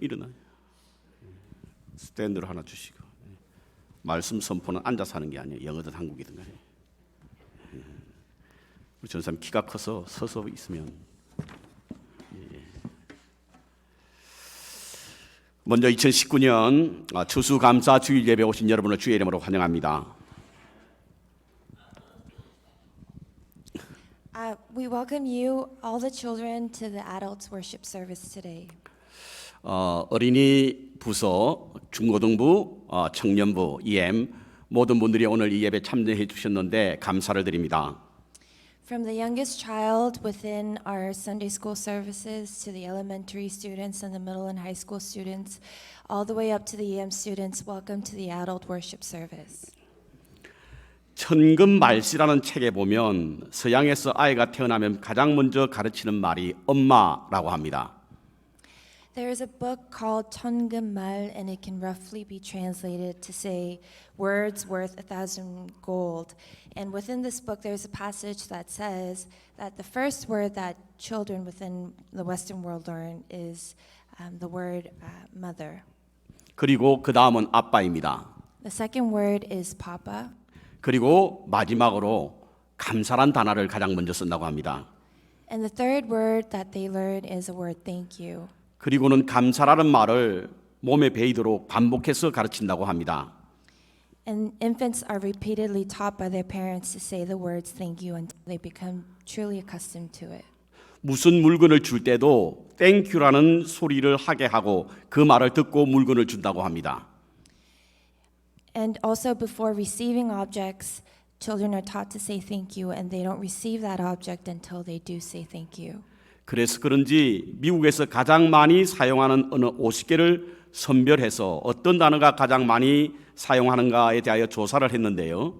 일어나요. 스탠드를 하나 주시고. 말씀 선포는 앉아서 하는 게 아니에요. 영어든 한국이든 간에. 우리 전사님 키가 커서 서서 있으면. 먼저 2019년 추수감사 주일 예배 오신 여러분을 주의 이름으로 환영합니다. We welcome you, all the children, to the adults worship service today. 어린이 부서, 중고등부, 청년부, EM 모든 분들이 오늘 이 예배 참여해 주셨는데 감사를 드립니다. From the youngest child within our Sunday school services to the elementary students and the middle and high school students, all the way up to the EM students, welcome to the adult worship service. 천금말씨라는 책에 보면 서양에서 아이가 태어나면 가장 먼저 가르치는 말이 엄마라고 합니다. There is a book called 천금말, and it can roughly be translated to say words worth 1,000 gold. And within this book, there's a passage that says that the first word that children within the Western world learn is the word mother. 그리고 그 다음은 아빠입니다. The second word is papa. 그리고 마지막으로 감사란 단어를 가장 먼저 쓴다고 합니다. And the third word that they learn is a word thank you. 그리고는 감사라는 말을 몸에 배이도록 반복해서 가르친다고 합니다. And infants are repeatedly taught by their parents to say the words thank you until they become truly accustomed to it. 무슨 물건을 줄 때도 땡큐라는 소리를 하게 하고 그 말을 듣고 물건을 준다고 합니다. And also before receiving objects, children are taught to say thank you, and they don't receive that object until they do say thank you. 그래서 그런지 미국에서 가장 많이 사용하는 어느 50개를 선별해서 어떤 단어가 가장 많이 사용하는가에 대하여 조사를 했는데요.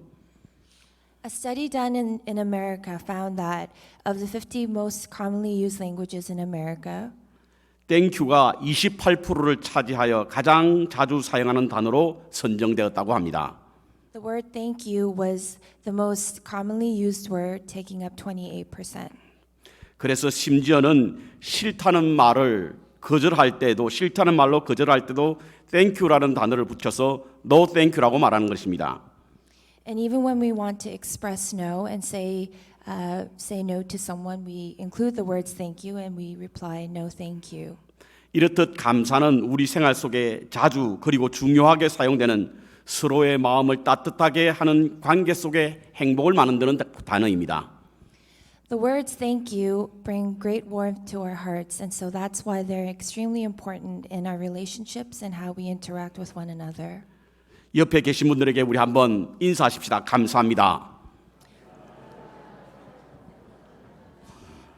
A study done in America found that of the 50 most commonly used languages in America, 땡큐가 28%를 차지하여 가장 자주 사용하는 단어로 선정되었다고 합니다. the word thank you was the most commonly used word, taking up 28%. 그래서 심지어는 싫다는 말을 거절할 때도 싫다는 말로 거절할 때도 땡큐라는 단어를 붙여서 no thank유라고 말하는 것입니다. And even when we want to express no and say no to someone, we include the words thank you and we reply no thank you. 이렇듯 감사는 우리 생활 속에 자주 그리고 중요하게 사용되는 서로의 마음을 따뜻하게 하는 관계 속에 행복을 만드는 단어입니다. The words thank you bring great warmth to our hearts, and so that's why they're extremely important in our relationships and how we interact with one another. 옆에 계신 분들에게 우리 한번 인사하십시다. 감사합니다.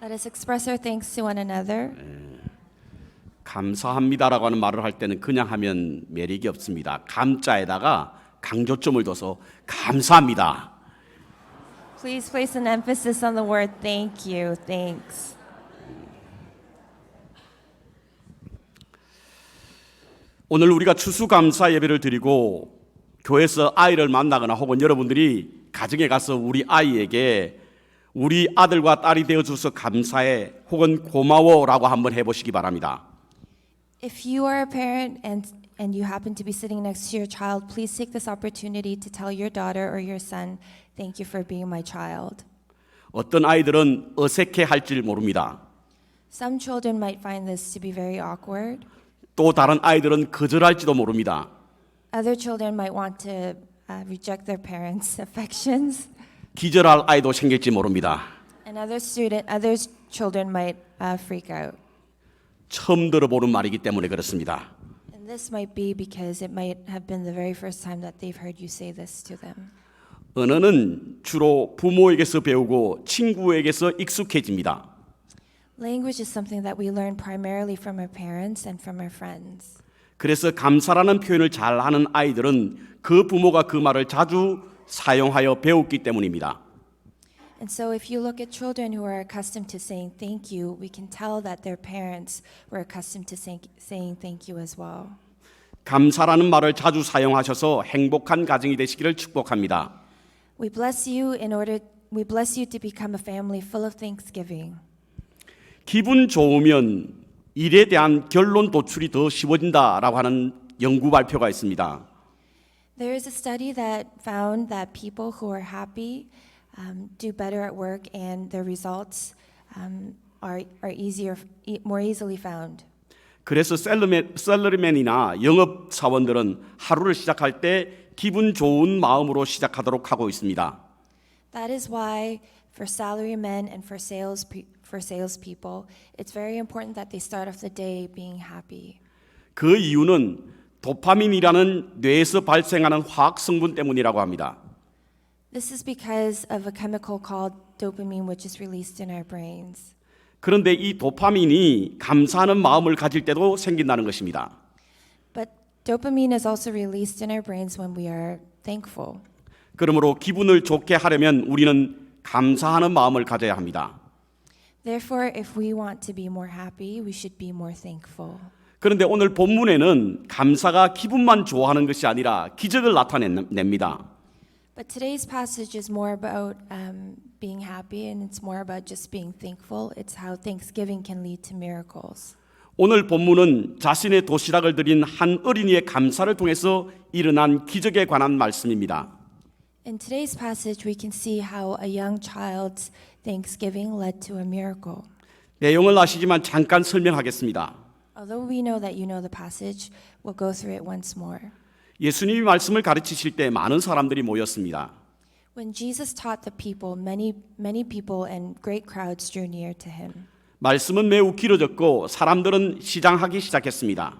Let us express our thanks to one another. 감사합니다라고 하는 말을 할 때는 그냥 하면 매력이 없습니다. 감자에다가 강조점을 둬서 감사합니다. Please place an emphasis on the word thank you, thanks. 오늘 우리가 추수감사 예배를 드리고 교회에서 아이를 만나거나 혹은 여러분들이 가정에 가서 우리 아이에게 우리 아들과 딸이 되어줘서 감사해 혹은 고마워라고 한번 해보시기 바랍니다. If you are a parent and you happen to be sitting next to your child, please take this opportunity to tell your daughter or your son, thank you for being my child. 어떤 아이들은 어색해 할지 모릅니다. Some children might find this to be very awkward. 또 다른 아이들은 거절할지도 모릅니다. Other children might want to reject their parents' affections. 기절할 아이도 생길지 모릅니다. And other children might freak out. 처음 들어보는 말이기 때문에 그렇습니다. And this might be because it might have been the very first time that they've heard you say this to them. 언어는 주로 부모에게서 배우고 친구에게서 익숙해집니다. Language is something that we learn primarily from our parents and from our friends. 그래서 감사라는 표현을 잘하는 아이들은 그 부모가 그 말을 자주 사용하여 배웠기 때문입니다. And so if you look at children who are accustomed to saying thank you, we can tell that their parents were accustomed to saying thank you as well. 감사라는 말을 자주 사용하셔서 행복한 가정이 되시기를 축복합니다. We bless you to become a family full of thanksgiving. 기분 좋으면 일에 대한 결론 도출이 더 쉬워진다라고 하는 연구 발표가 있습니다. There is a study that found that people who are happy do better at work and their results are more easily found. 그래서 셀러리맨이나 영업 사원들은 하루를 시작할 때 기분 좋은 마음으로 시작하도록 하고 있습니다. That is why for salarymen and for salespeople, it's very important that they start off the day being happy. 그 이유는 도파민이라는 뇌에서 발생하는 화학 성분 때문이라고 합니다. This is because of a chemical called dopamine, which is released in our brains. 그런데 이 도파민이 감사하는 마음을 가질 때도 생긴다는 것입니다. But dopamine is also released in our brains when we are thankful. 그러므로 기분을 좋게 하려면 우리는 감사하는 마음을 가져야 합니다. Therefore, if we want to be more happy, we should be more thankful. 그런데 오늘 본문에는 감사가 기분만 좋아하는 것이 아니라 기적을 나타냅니다. But today's passage is more about being happy, and it's more about just being thankful. It's how thanksgiving can lead to miracles. 오늘 본문은 자신의 도시락을 드린 한 어린이의 감사를 통해서 일어난 기적에 관한 말씀입니다. In today's passage, we can see how a young child's thanksgiving led to a miracle. 내용을 아시지만 잠깐 설명하겠습니다. Although we know that you know the passage, we'll go through it once more. 예수님이 말씀을 가르치실 때 많은 사람들이 모였습니다. When Jesus taught the people, many people and great crowds drew near to him. 말씀은 매우 길어졌고 사람들은 시장하기 시작했습니다.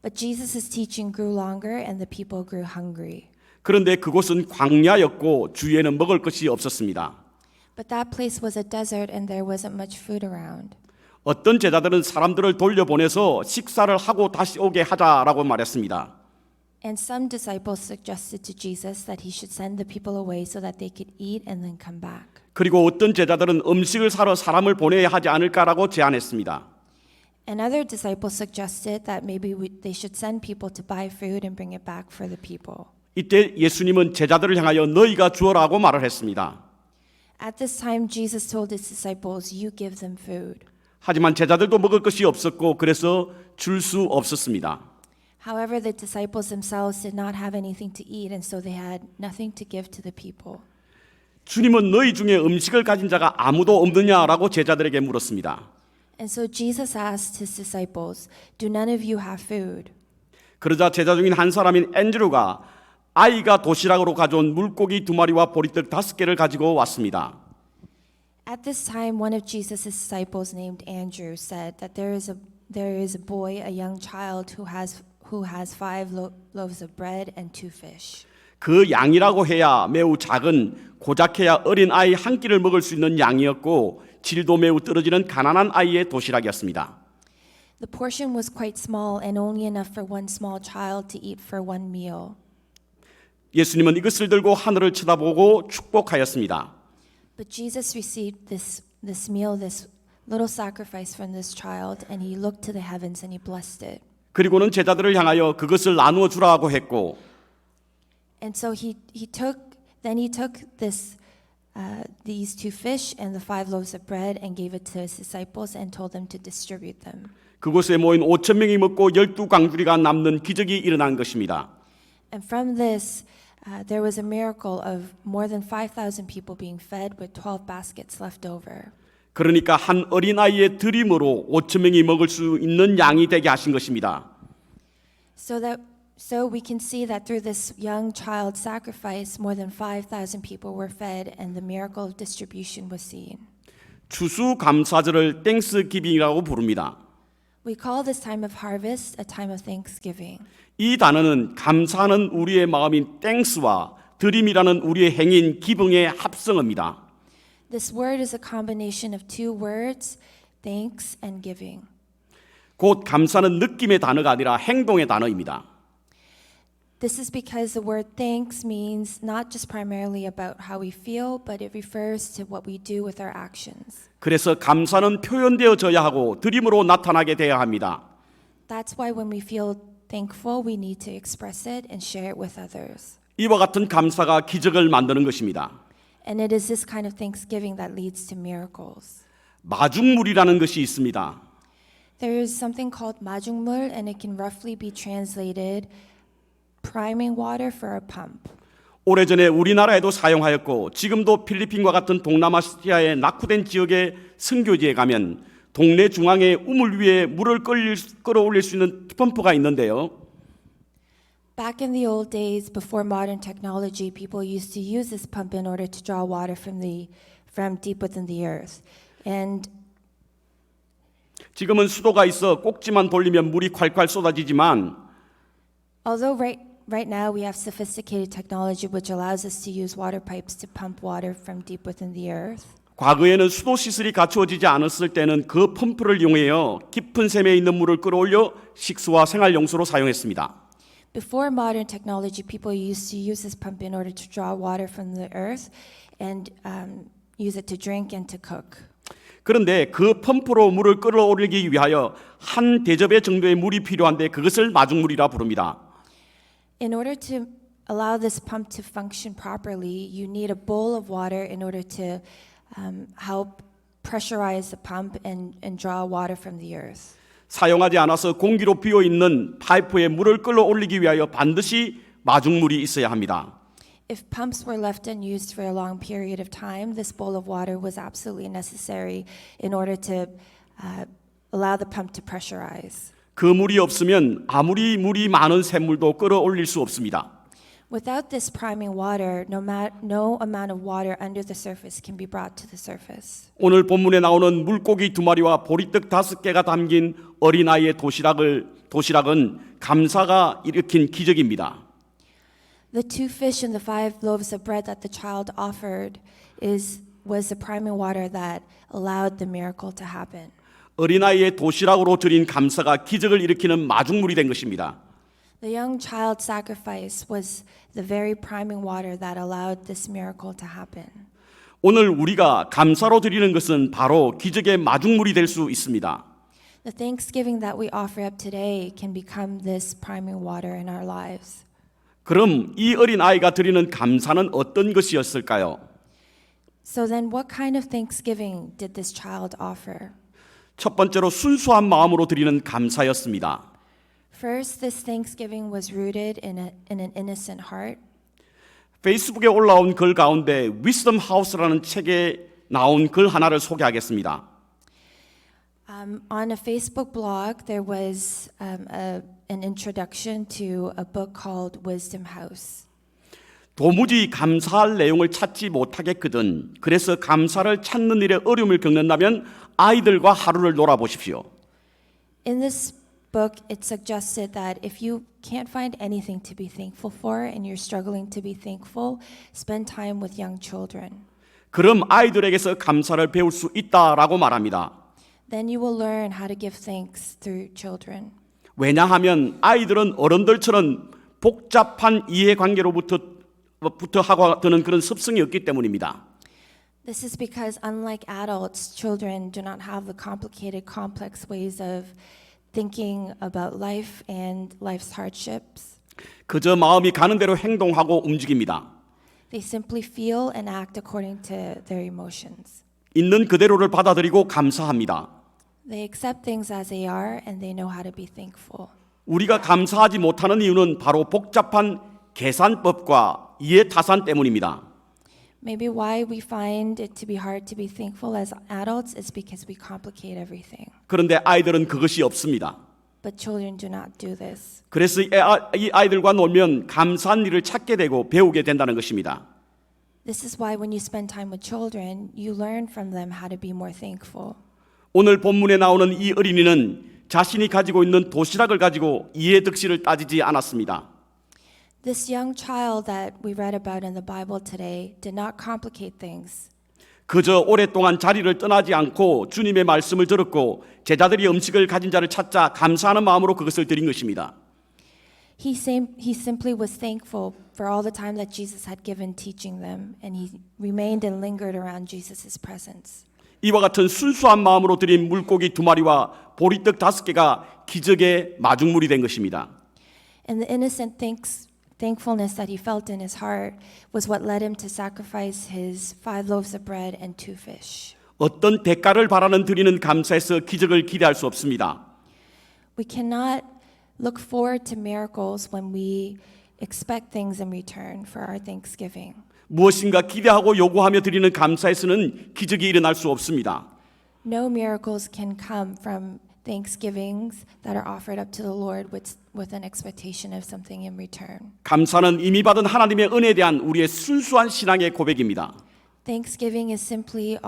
But Jesus' teaching grew longer and the people grew hungry. 그런데 그곳은 광야였고 주위에는 먹을 것이 없었습니다. But that place was a desert and there wasn't much food around. 어떤 제자들은 사람들을 돌려보내서 식사를 하고 다시 오게 하자라고 말했습니다. And some disciples suggested to Jesus that he should send the people away so that they could eat and then come back. 그리고 어떤 제자들은 음식을 사러 사람을 보내야 하지 않을까라고 제안했습니다. And other disciples suggested that maybe they should send people to buy food and bring it back for the people. 이때 예수님은 제자들을 향하여 너희가 주어라고 말을 했습니다. At this time, Jesus told his disciples, "You give them food." 하지만 제자들도 먹을 것이 없었고 그래서 줄 수 없었습니다. However, the disciples themselves did not have anything to eat, and so they had nothing to give to the people. 주님은 너희 중에 음식을 가진 자가 아무도 없느냐라고 제자들에게 물었습니다. And so Jesus asked his disciples, "Do none of you have food?" 그러자 제자 중인 한 사람인 앤드루가 아이가 도시락으로 가져온 물고기 2마리와 보리떡 5개를 가지고 왔습니다. At this time, one of Jesus' disciples named Andrew said that there is a boy, a young child who has 5 loaves of bread and 2 fish. 그 양이라고 해야 매우 작은 고작해야 어린 아이 한 끼를 먹을 수 있는 양이었고 질도 매우 떨어지는 가난한 아이의 도시락이었습니다. The portion was quite small and only enough for one small child to eat for one meal. 예수님은 이것을 들고 하늘을 쳐다보고 축복하였습니다. But Jesus received this meal, this little sacrifice from this child, and he looked to the heavens and he blessed it. 그리고는 제자들을 향하여 그것을 나누어 주라고 했고 And so he took these 2 fish and the 5 loaves of bread and gave it to his disciples and told them to distribute them. 그곳에 모인 5,000명이 먹고 12광주리가 남는 기적이 일어난 것입니다. And from this, there was a miracle of more than 5,000 people being fed with 12 baskets left over. 그러니까 한 어린아이의 드림으로 5,000명이 먹을 수 있는 양이 되게 하신 것입니다. So we can see that through this young child's sacrifice, more than 5,000 people were fed and the miracle of distribution was seen. 추수감사절을 땡스기빙이라고 부릅니다. We call this time of harvest a time of thanksgiving. 이 단어는 감사하는 우리의 마음인 땡스와 드림이라는 우리의 행인 기붕의 합성어입니다. This word is a combination of 2 words, thanks and giving. 곧 감사는 느낌의 단어가 아니라 행동의 단어입니다. This is because the word thanks means not just primarily about how we feel, but it refers to what we do with our actions. 그래서 감사는 표현되어져야 하고 드림으로 나타나게 되어야 합니다. That's why when we feel thankful, we need to express it and share it with others. 이와 같은 감사가 기적을 만드는 것입니다. And it is this kind of thanksgiving that leads to miracles. 마중물이라는 것이 있습니다. There is something called 마중물, and it can roughly be translated priming water for a pump. 오래전에 우리나라에도 사용하였고 지금도 필리핀과 같은 동남아시아의 낙후된 지역의 선교지에 가면 동네 중앙에 우물 위에 물을 끌어올릴 수 있는 펌프가 있는데요. Back in the old days, before modern technology, people used to use this pump in order to draw water from deep within the earth. And 지금은 수도가 있어 꼭지만 돌리면 물이 콸콸 쏟아지지만 although right now we have sophisticated technology which allows us to use water pipes to pump water from deep within the earth, 과거에는 수도 시설이 갖추어지지 않았을 때는 그 펌프를 이용하여 깊은 샘에 있는 물을 끌어올려 식수와 생활 용수로 사용했습니다. before modern technology, people used to use this pump in order to draw water from the earth and use it to drink and to cook. 그런데 그 펌프로 물을 끌어올리기 위하여 한 대접의 정도의 물이 필요한데 그것을 마중물이라 부릅니다. In order to allow this pump to function properly, you need a bowl of water in order to help pressurize the pump and draw water from the earth. 사용하지 않아서 공기로 비어 있는 파이프에 물을 끌어올리기 위하여 반드시 마중물이 있어야 합니다. If pumps were left unused for a long period of time, this bowl of water was absolutely necessary in order to allow the pump to pressurize. 그 물이 없으면 아무리 물이 많은 샘물도 끌어올릴 수 없습니다. Without this priming water, no amount of water under the surface can be brought to the surface. 오늘 본문에 나오는 물고기 2마리와 보리떡 5개가 담긴 어린아이의 도시락은 감사가 일으킨 기적입니다. The 2 fish and the 5 loaves of bread that the child offered was the priming water that allowed the miracle to happen. 어린아이의 도시락으로 드린 감사가 기적을 일으키는 마중물이 된 것입니다. The young child's sacrifice was the very priming water that allowed this miracle to happen. 오늘 우리가 감사로 드리는 것은 바로 기적의 마중물이 될 수 있습니다. The thanksgiving that we offer up today can become this priming water in our lives. 그럼 이 어린아이가 드리는 감사는 어떤 것이었을까요? So then what kind of thanksgiving did this child offer? 첫 번째로 순수한 마음으로 드리는 감사였습니다. First, this thanksgiving was rooted in an innocent heart. 페이스북에 올라온 글 가운데 위스덤 하우스라는 책에 나온 글 하나를 소개하겠습니다. On a Facebook blog, there was an introduction to a book called Wisdom House. 도무지 감사할 내용을 찾지 못하겠거든. 그래서 감사를 찾는 일에 어려움을 겪는다면 아이들과 하루를 놀아보십시오. In this book, it suggested that if you can't find anything to be thankful for and you're struggling to be thankful, spend time with young children. 그럼 아이들에게서 감사를 배울 수 있다라고 말합니다. Then you will learn how to give thanks through children. 왜냐하면 아이들은 어른들처럼 복잡한 이해관계로부터 하고 드는 그런 습성이 없기 때문입니다. This is because unlike adults, children do not have the complicated, complex ways of thinking about life and life's hardships. 그저 마음이 가는 대로 행동하고 움직입니다. They simply feel and act according to their emotions. 있는 그대로를 받아들이고 감사합니다. They accept things as they are and they know how to be thankful. 우리가 감사하지 못하는 이유는 바로 복잡한 계산법과 이해타산 때문입니다. Maybe why we find it to be hard to be thankful as adults is because we complicate everything. 그런데 아이들은 그것이 없습니다. But children do not do this. 그래서 이 아이들과 놀면 감사한 일을 찾게 되고 배우게 된다는 것입니다. This is why when you spend time with children, you learn from them how to be more thankful. 오늘 본문에 나오는 이 어린이는 자신이 가지고 있는 도시락을 가지고 이해득실을 따지지 않았습니다. This young child that we read about in the Bible today did not complicate things. 그저 오랫동안 자리를 떠나지 않고 주님의 말씀을 들었고 제자들이 음식을 가진 자를 찾자 감사하는 마음으로 그것을 드린 것입니다. He simply was thankful for all the time that Jesus had given teaching them, and he remained and lingered around Jesus' presence. 이와 같은 순수한 마음으로 드린 물고기 2마리와 보리떡 5개가 기적의 마중물이 된 것입니다. And the innocent thankfulness that he felt in his heart was what led him to sacrifice his 5 loaves of bread and 2 fish. 어떤 대가를 바라는 드리는 감사에서 기적을 기대할 수 없습니다. We cannot look forward to miracles when we expect things in return for our thanksgiving. 무엇인가 기대하고 요구하며 드리는 감사에서는 기적이 일어날 수 없습니다. No miracles can come from thanksgivings that are offered up to the Lord with an expectation of something in return. 감사는 이미 받은 하나님의 은혜에 대한 우리의 순수한 신앙의 고백입니다. Thanksgiving is simply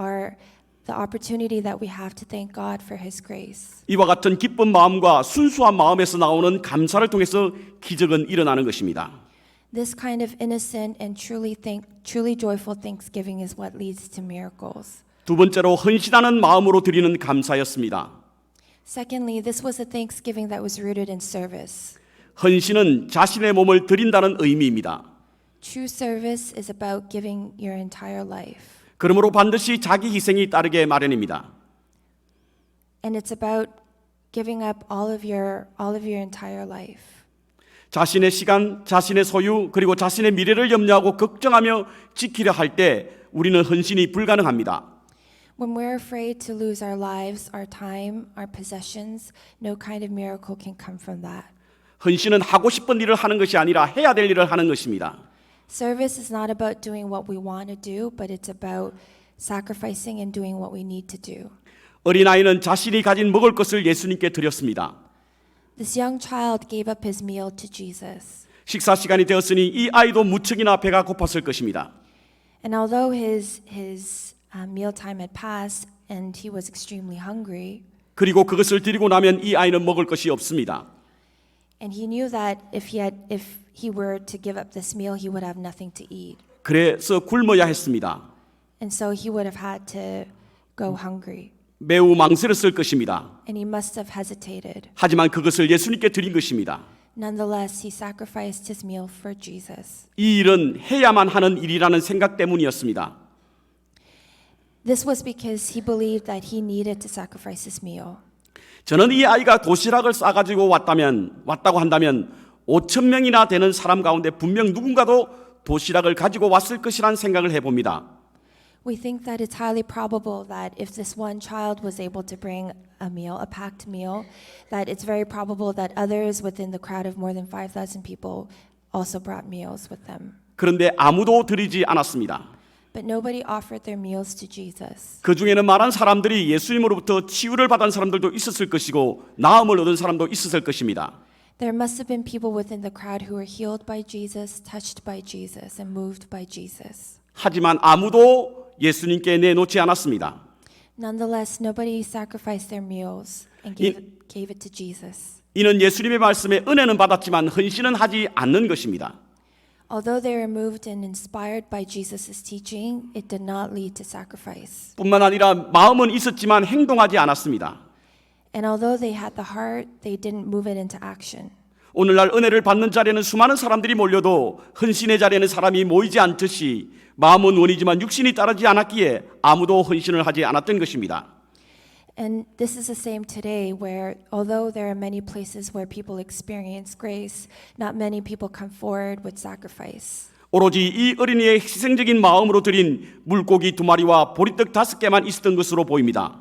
the opportunity that we have to thank God for His grace. 이와 같은 기쁜 마음과 순수한 마음에서 나오는 감사를 통해서 기적은 일어나는 것입니다. This kind of innocent and truly joyful thanksgiving is what leads to miracles. 두 번째로 헌신하는 마음으로 드리는 감사였습니다. Secondly, this was a thanksgiving that was rooted in service. 헌신은 자신의 몸을 드린다는 의미입니다. True service is about giving your entire life. 그러므로 반드시 자기 희생이 따르게 마련입니다. And it's about giving up all of your entire life. 자신의 시간, 자신의 소유, 그리고 자신의 미래를 염려하고 걱정하며 지키려 할 때 우리는 헌신이 불가능합니다. When we're afraid to lose our lives, our time, our possessions, no kind of miracle can come from that. 헌신은 하고 싶은 일을 하는 것이 아니라 해야 될 일을 하는 것입니다. Service is not about doing what we want to do, but it's about sacrificing and doing what we need to do. 어린아이는 자신이 가진 먹을 것을 예수님께 드렸습니다. This young child gave up his meal to Jesus. 식사 시간이 되었으니 이 아이도 무척이나 배가 고팠을 것입니다. And although his meal time had passed and he was extremely hungry, 그리고 그것을 드리고 나면 이 아이는 먹을 것이 없습니다. and he knew that if he were to give up this meal, he would have nothing to eat. 그래서 굶어야 했습니다. And so he would have had to go hungry. 매우 망설였을 것입니다. And he must have hesitated. 하지만 그것을 예수님께 드린 것입니다. Nonetheless, he sacrificed his meal for Jesus. 이 일은 해야만 하는 일이라는 생각 때문이었습니다. This was because he believed that he needed to sacrifice his meal. 저는 이 아이가 도시락을 싸가지고 왔다고 한다면 5천 명이나 되는 사람 가운데 분명 누군가도 도시락을 가지고 왔을 것이라는 생각을 해봅니다. We think that it's highly probable that if this one child was able to bring a packed meal, that it's very probable that others within the crowd of more than 5,000 people also brought meals with them. 그런데 아무도 드리지 않았습니다. But nobody offered their meals to Jesus. 그 중에는 많은 사람들이 예수님으로부터 치유를 받은 사람들도 있었을 것이고 나음을 얻은 사람도 있었을 것입니다. There must have been people within the crowd who were healed by Jesus, touched by Jesus, and moved by Jesus. 하지만 아무도 예수님께 내놓지 않았습니다. Nonetheless, nobody sacrificed their meals and gave it to Jesus. 이는 예수님의 말씀에 은혜는 받았지만 헌신은 하지 않는 것입니다. Although they were moved and inspired by Jesus' teaching, it did not lead to sacrifice. 뿐만 아니라 마음은 있었지만 행동하지 않았습니다. And although they had the heart, they didn't move it into action. 오늘날 은혜를 받는 자리에는 수많은 사람들이 몰려도 헌신의 자리에는 사람이 모이지 않듯이 마음은 원이지만 육신이 따르지 않았기에 아무도 헌신을 하지 않았던 것입니다. And this is the same today, where although there are many places where people experience grace, not many people come forward with sacrifice. 오로지 이 어린이의 희생적인 마음으로 드린 물고기 2마리와 보리떡 5개만 있었던 것으로 보입니다.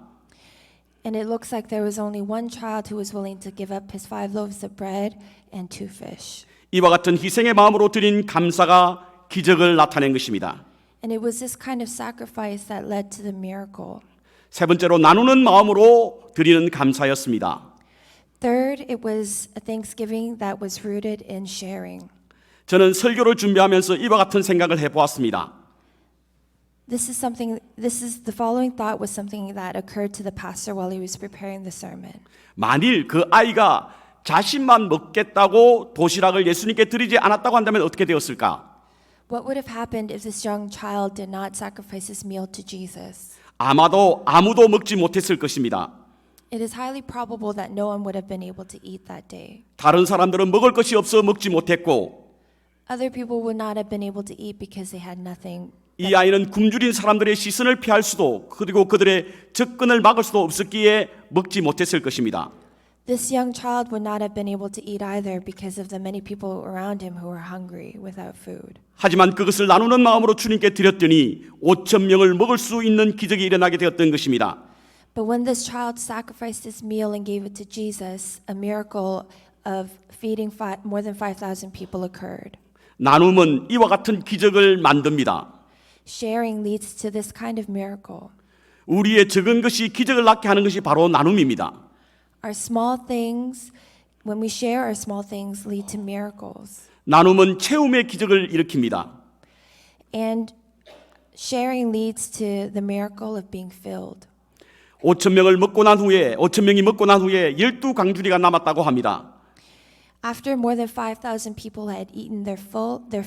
And it looks like there was only one child who was willing to give up his 5 loaves of bread and 2 fish. 이와 같은 희생의 마음으로 드린 감사가 기적을 나타낸 것입니다. And it was this kind of sacrifice that led to the miracle. 세 번째로 나누는 마음으로 드리는 감사였습니다. Third, it was a thanksgiving that was rooted in sharing. 저는 설교를 준비하면서 이와 같은 생각을 해보았습니다. The following thought was something that occurred to the pastor while he was preparing the sermon. 만일 그 아이가 자신만 먹겠다고 도시락을 예수님께 드리지 않았다고 한다면 어떻게 되었을까? What would have happened if this young child did not sacrifice his meal to Jesus? 아마도 아무도 먹지 못했을 것입니다. It is highly probable that no one would have been able to eat that day. 다른 사람들은 먹을 것이 없어 먹지 못했고 Other people would not have been able to eat because they had nothing. 이 아이는 굶주린 사람들의 시선을 피할 수도 그리고 그들의 접근을 막을 수도 없었기에 먹지 못했을 것입니다. This young child would not have been able to eat either because of the many people around him who were hungry without food. 하지만 그것을 나누는 마음으로 주님께 드렸더니 5천 명을 먹을 수 있는 기적이 일어나게 되었던 것입니다. But when this child sacrificed his meal and gave it to Jesus, a miracle of feeding more than 5,000 people occurred. 나눔은 이와 같은 기적을 만듭니다. Sharing leads to this kind of miracle. 우리의 적은 것이 기적을 낳게 하는 것이 바로 나눔입니다. Our small things, when we share our small things, lead to miracles. 나눔은 채움의 기적을 일으킵니다. And sharing leads to the miracle of being filled. 5천 명이 먹고 난 후에 12강주리가 남았다고 합니다. After more than 5,000 people had eaten their fill, there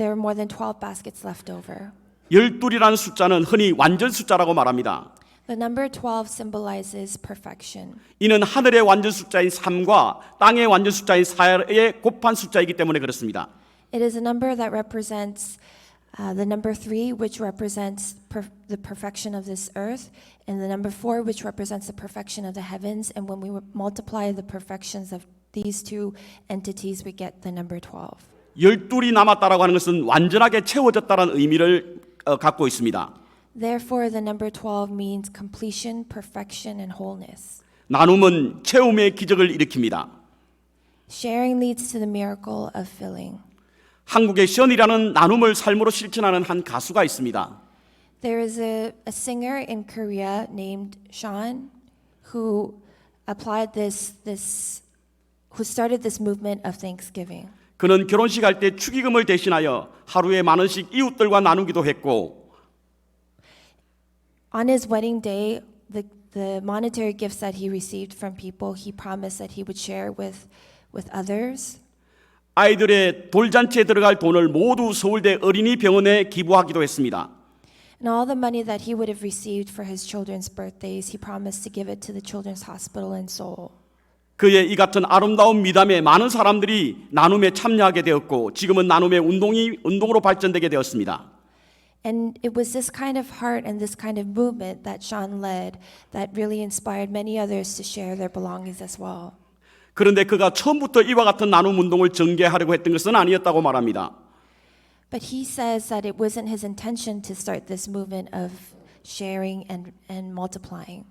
were more than 12 baskets left over. 12이라는 숫자는 흔히 완전 숫자라고 말합니다. The number 12 symbolizes perfection. 이는 하늘의 완전 숫자인 3과 땅의 완전 숫자인 4의 곱한 숫자이기 때문에 그렇습니다. It is a number that represents the number 3, which represents the perfection of this earth, and the number 4, which represents the perfection of the heavens. And when we multiply the perfections of these two entities, we get the number 12. 12이 남았다라고 하는 것은 완전하게 채워졌다는 의미를 갖고 있습니다. Therefore, the number 12 means completion, perfection, and wholeness. 나눔은 채움의 기적을 일으킵니다. Sharing leads to the miracle of filling. 한국의 션이라는 나눔을 삶으로 실천하는 한 가수가 있습니다. There is a singer in Korea named Sean who who started this movement of Thanksgiving. 그는 결혼식 할 때 축의금을 대신하여 하루에 만 원씩 이웃들과 나누기도 했고 On his wedding day, the monetary gifts that he received from people, he promised that he would share with others. 아이들의 돌잔치에 들어갈 돈을 모두 서울대 어린이병원에 기부하기도 했습니다. And all the money that he would have received for his children's birthdays, he promised to give it to the Children's Hospital in Seoul. 그의 이 같은 아름다운 미담에 많은 사람들이 나눔에 참여하게 되었고 지금은 나눔의 운동으로 발전되게 되었습니다. And it was this kind of heart and this kind of movement that Sean led that really inspired many others to share their belongings as well. 그런데 그가 처음부터 이와 같은 나눔 운동을 전개하려고 했던 것은 아니었다고 말합니다. But he says that it wasn't his intention to start this movement of sharing and multiplying.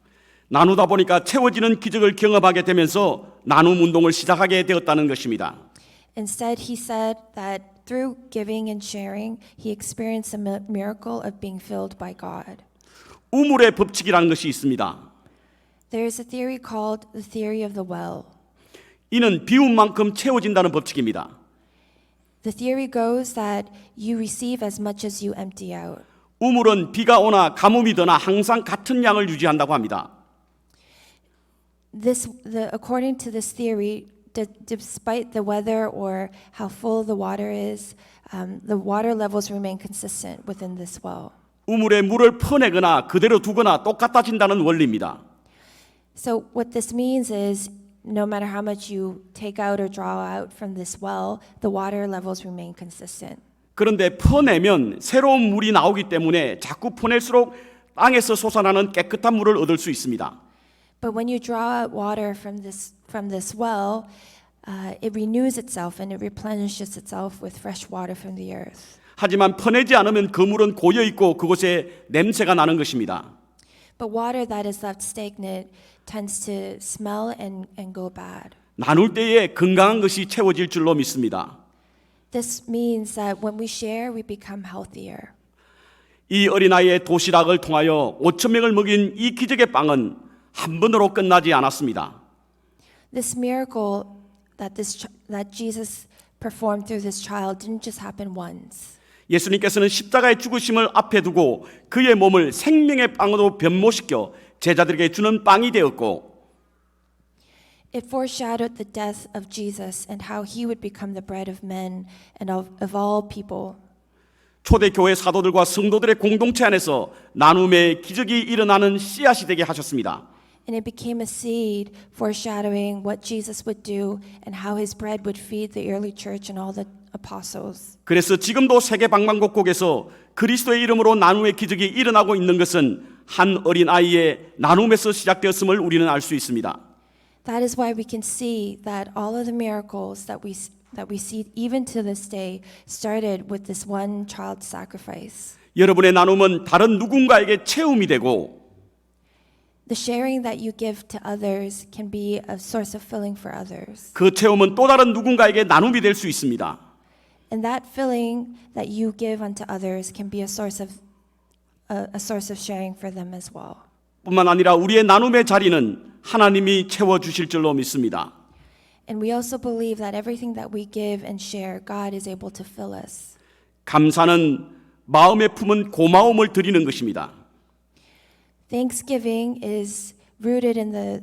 나누다 보니까 채워지는 기적을 경험하게 되면서 나눔 운동을 시작하게 되었다는 것입니다. Instead, he said that through giving and sharing, he experienced a miracle of being filled by God. 우물의 법칙이라는 것이 있습니다. There is a theory called the theory of the well. 이는 비운 만큼 채워진다는 법칙입니다. The theory goes that you receive as much as you empty out. 우물은 비가 오나 가뭄이 드나 항상 같은 양을 유지한다고 합니다. According to this theory, despite the weather or how full the water is, the water levels remain consistent within this well. 우물에 물을 퍼내거나 그대로 두거나 똑같아진다는 원리입니다. So what this means is no matter how much you take out or draw out from this well, the water levels remain consistent. 그런데 퍼내면 새로운 물이 나오기 때문에 자꾸 퍼낼수록 땅에서 솟아나는 깨끗한 물을 얻을 수 있습니다. But when you draw out water from this well, it renews itself and it replenishes itself with fresh water from the earth. 하지만 퍼내지 않으면 그 물은 고여 있고 그곳에 냄새가 나는 것입니다. But water that is left stagnant tends to smell and go bad. 나눌 때에 건강한 것이 채워질 줄로 믿습니다. This means that when we share, we become healthier. 이 어린아이의 도시락을 통하여 5천 명을 먹인 이 기적의 빵은 한 번으로 끝나지 않았습니다. This miracle that Jesus performed through this child didn't just happen once. 예수님께서는 십자가의 죽으심을 앞에 두고 그의 몸을 생명의 빵으로 변모시켜 제자들에게 주는 빵이 되었고 It foreshadowed the death of Jesus and how he would become the bread of men and of all people. 초대교회 사도들과 성도들의 공동체 안에서 나눔의 기적이 일어나는 씨앗이 되게 하셨습니다. And it became a seed foreshadowing what Jesus would do and how his bread would feed the early church and all the apostles. 그래서 지금도 세계 방방곡곡에서 그리스도의 이름으로 나눔의 기적이 일어나고 있는 것은 한 어린 아이의 나눔에서 시작되었음을 우리는 알 수 있습니다. That is why we can see that all of the miracles that we see even to this day started with this one child sacrifice. 여러분의 나눔은 다른 누군가에게 채움이 되고 The sharing that you give to others can be a source of filling for others. 그 체험은 또 다른 누군가에게 나눔이 될 수 있습니다. And that filling that you give unto others can be a source of sharing for them as well. 뿐만 아니라 우리의 나눔의 자리는 하나님이 채워 주실 줄로 믿습니다. And we also believe that everything that we give and share, God is able to fill us. 감사는 마음에 품은 고마움을 드리는 것입니다. Thanksgiving is rooted in the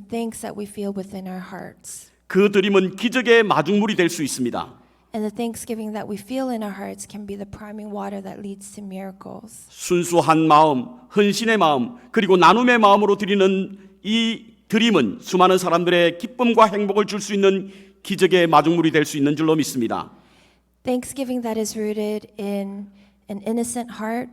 thanks that we feel within our hearts. 그 드림은 기적의 마중물이 될 수 있습니다. And the thanksgiving that we feel in our hearts can be the priming water that leads to miracles. 순수한 마음, 헌신의 마음, 그리고 나눔의 마음으로 드리는 이 드림은 수많은 사람들의 기쁨과 행복을 줄 수 있는 기적의 마중물이 될 수 있는 줄로 믿습니다. Thanksgiving that is rooted in an innocent heart,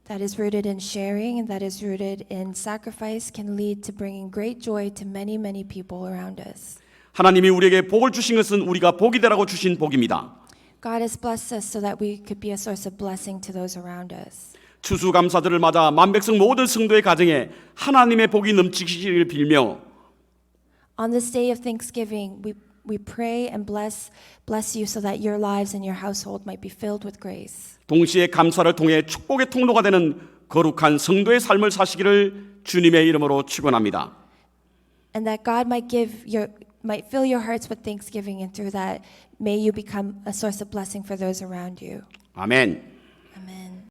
that is rooted in sharing, and that is rooted in sacrifice can lead to bringing great joy to many, many people around us. 하나님이 우리에게 복을 주신 것은 우리가 복이 되라고 주신 복입니다. God has blessed us so that we could be a source of blessing to those around us. 추수감사절을 맞아 만백성 모든 성도의 가정에 하나님의 복이 넘치기를 빌며 On this day of Thanksgiving, we pray and bless you so that your lives and your household might be filled with grace. 동시에 감사를 통해 축복의 통로가 되는 거룩한 성도의 삶을 사시기를 주님의 이름으로 축원합니다. And that God might fill your hearts with thanksgiving, and through that may you become a source of blessing for those around you. 아멘.